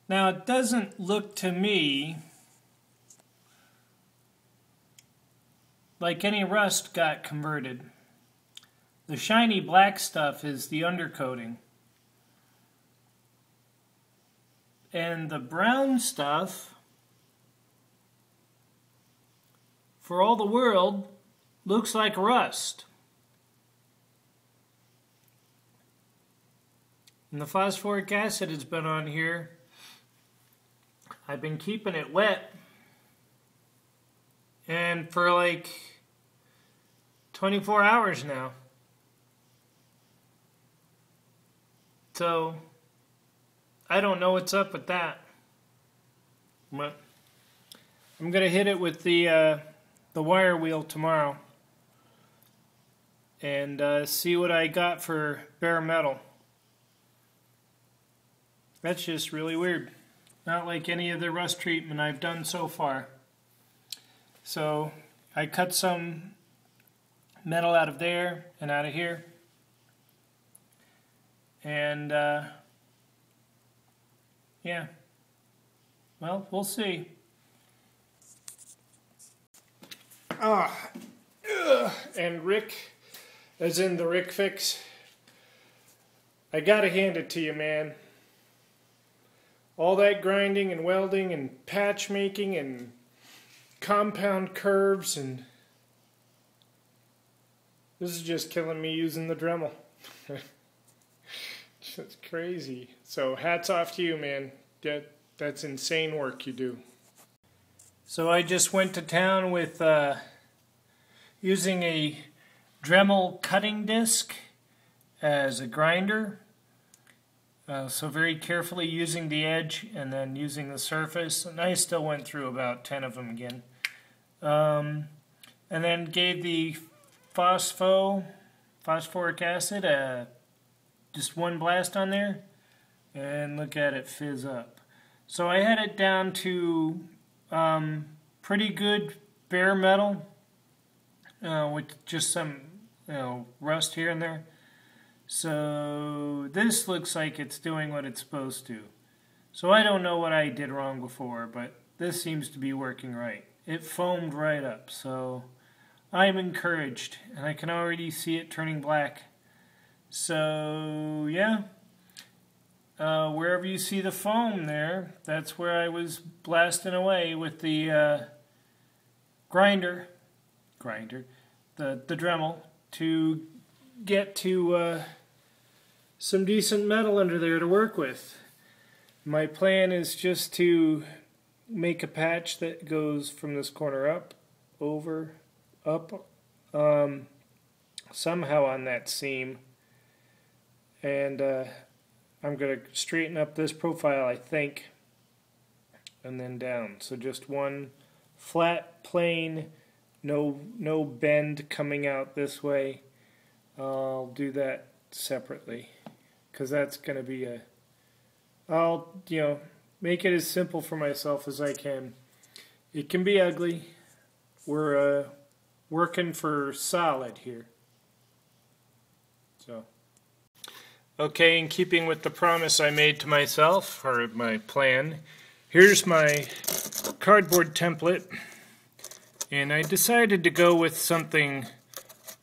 Now it doesn't look to me like any rust got converted. The shiny black stuff is the undercoating. And the brown stuff, for all the world, looks like rust. And the phosphoric acid has been on here. I've been keeping it wet. And for like 24 hours now. So, I don't know what's up with that. But I'm going to hit it with the wire wheel tomorrow. And see what I got for bare metal. That's just really weird. Not like any of the rust treatment I've done so far. So I cut some metal out of there and out of here. And yeah. Well, we'll see. And Rick, as in the Rick Fix, I gotta hand it to you, man. All that grinding and welding and patch making and compound curves, and this is just killing me using the Dremel. That's crazy. So hats off to you, man. That's insane work you do. So I just went to town with using a Dremel cutting disc as a grinder. So very carefully using the edge and then using the surface. And I still went through about 10 of them again. And then gave the phosphoric acid just one blast on there. And look at it fizz up. So I had it down to pretty good bare metal with just some rust here and there. So this looks like it's doing what it's supposed to. So I don't know what I did wrong before, but this seems to be working right. It foamed right up, so I'm encouraged, and I can already see it turning black. So yeah, wherever you see the foam there, that's where I was blasting away with the the Dremel, to get to some decent metal under there to work with. My plan is just to make a patch that goes from this corner up, over, up, somehow on that seam. And I'm going to straighten up this profile, I think, and then down. So just one flat, plain, no bend coming out this way. I'll do that separately, because that's going to be I'll make it as simple for myself as I can. It can be ugly. We're working for solid here. So, okay, in keeping with the promise I made to myself, or my plan, here's my cardboard template, and I decided to go with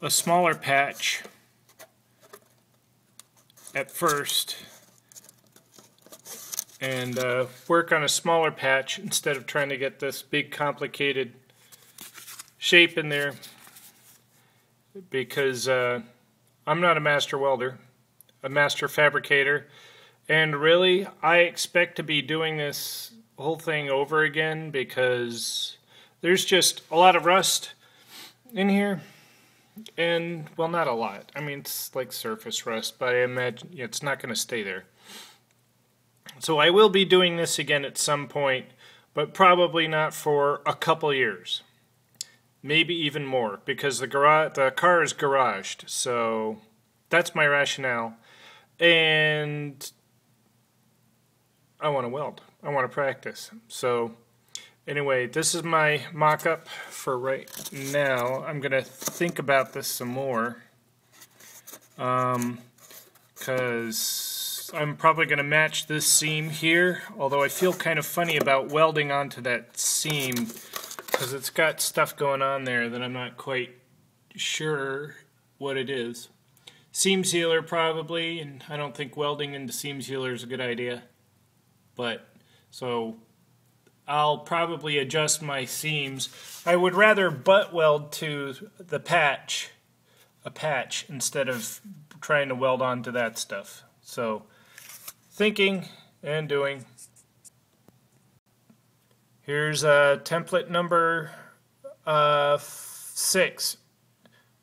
a smaller patch at first, and work on a smaller patch instead of trying to get this big complicated shape in there, because I'm not a master welder, a master fabricator, and really I expect to be doing this whole thing over again, because there's just a lot of rust in here. And, well, not a lot. I mean, it's like surface rust, but I imagine it's not going to stay there. So I will be doing this again at some point, but probably not for a couple years. Maybe even more, because the car is garaged. So that's my rationale. And I want to weld. I want to practice. So anyway, this is my mock-up for right now. I'm going to think about this some more, because I'm probably going to match this seam here, although I feel kind of funny about welding onto that seam because it's got stuff going on there that I'm not quite sure what it is. Seam sealer probably, and I don't think welding into seam sealer is a good idea. But, so I'll probably adjust my seams. I would rather butt weld to the patch, a patch, instead of trying to weld onto that stuff. So, thinking and doing. Here's template number 6.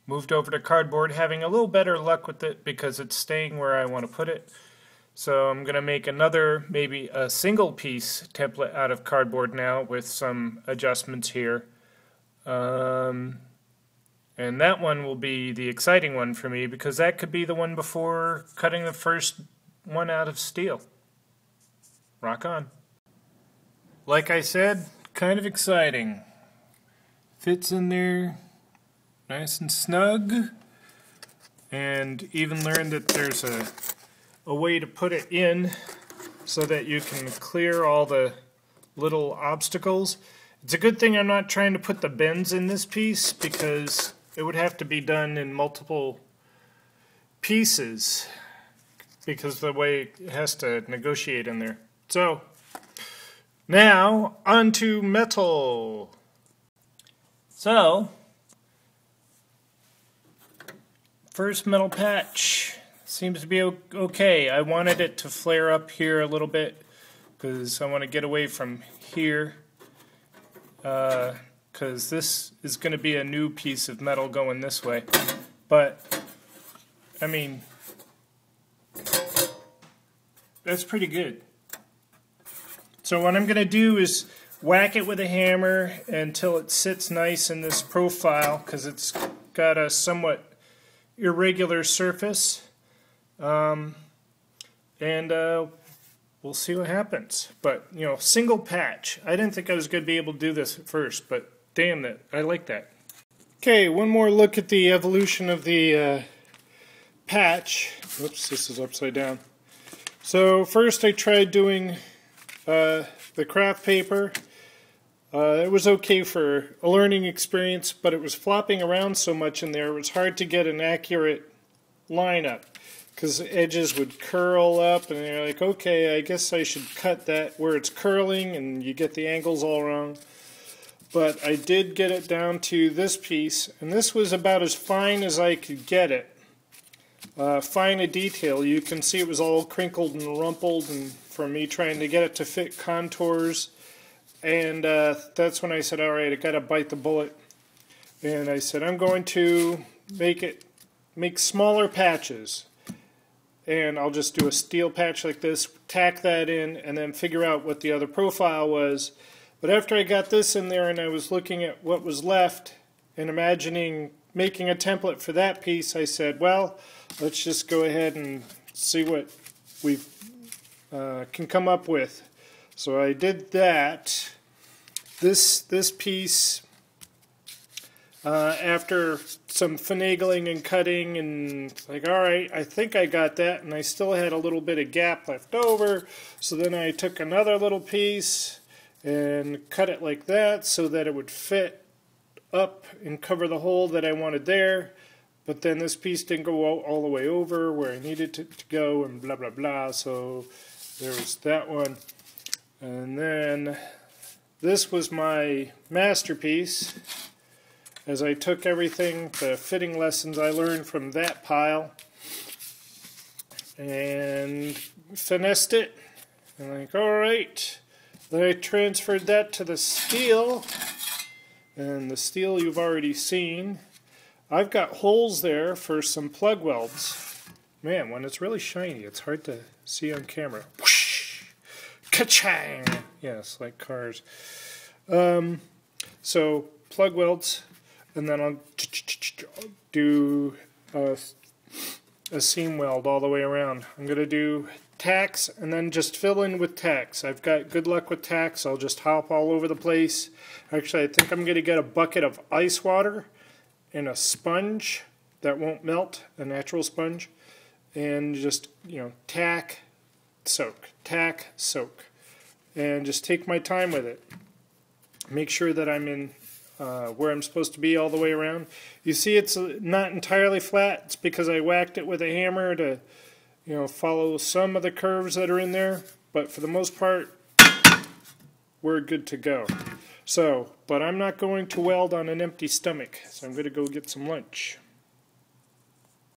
Moved over to cardboard, having a little better luck with it because it's staying where I want to put it. So I'm going to make another, maybe a single piece template out of cardboard now with some adjustments here. And that one will be the exciting one for me because that could be the one before cutting the first one out of steel. Rock on. Like I said, kind of exciting. Fits in there nice and snug, and even learned that there's a way to put it in so that you can clear all the little obstacles. It's a good thing I'm not trying to put the bends in this piece because it would have to be done in multiple pieces because the way it has to negotiate in there. So now onto metal. So first metal patch seems to be okay. I wanted it to flare up here a little bit because I want to get away from here because this is going to be a new piece of metal going this way. But, I mean, that's pretty good. So what I'm going to do is whack it with a hammer until it sits nice in this profile because it's got a somewhat irregular surface, and we'll see what happens. But you know, single patch. I didn't think I was going to be able to do this at first, but damn it, I like that. Okay, one more look at the evolution of the patch. Whoops, this is upside down. So first I tried doing the craft paper. It was okay for a learning experience, but it was flopping around so much in there, it was hard to get an accurate lineup because the edges would curl up, and you're like, okay, I guess I should cut that where it's curling, and you get the angles all wrong. But I did get it down to this piece, and this was about as fine as I could get it. Fine a detail. You can see it was all crinkled and rumpled, and from me trying to get it to fit contours. And that's when I said, all right, I got to bite the bullet. And I said, I'm going to make smaller patches. And I'll just do a steel patch like this, tack that in, and then figure out what the other profile was. But after I got this in there and I was looking at what was left and imagining making a template for that piece, I said, well, let's just go ahead and see what we can come up with. So I did that. This piece, after some finagling and cutting, and like, all right, I think I got that, and I still had a little bit of gap left over. So then I took another little piece and cut it like that so that it would fit up and cover the hole that I wanted there. But then this piece didn't go all the way over where I needed it to go, and blah, blah, blah. So there was that one. And then this was my masterpiece, as I took everything, the fitting lessons I learned from that pile, and finessed it. And like, all right. Then I transferred that to the steel, and the steel you've already seen. I've got holes there for some plug welds. Man, when it's really shiny, it's hard to see on camera. Whoosh! Ka-chang! Yes, like cars. So, plug welds, and then I'll do a seam weld all the way around. I'm going to do tacks and then just fill in with tacks. I've got good luck with tacks. I'll just hop all over the place. Actually, I think I'm going to get a bucket of ice water and a sponge that won't melt, a natural sponge, and just, tack soak, tack, soak, and just take my time with it. Make sure that I'm in where I'm supposed to be all the way around. You see it's not entirely flat. It's because I whacked it with a hammer to, follow some of the curves that are in there. But for the most part, we're good to go. So, but I'm not going to weld on an empty stomach, so I'm going to go get some lunch.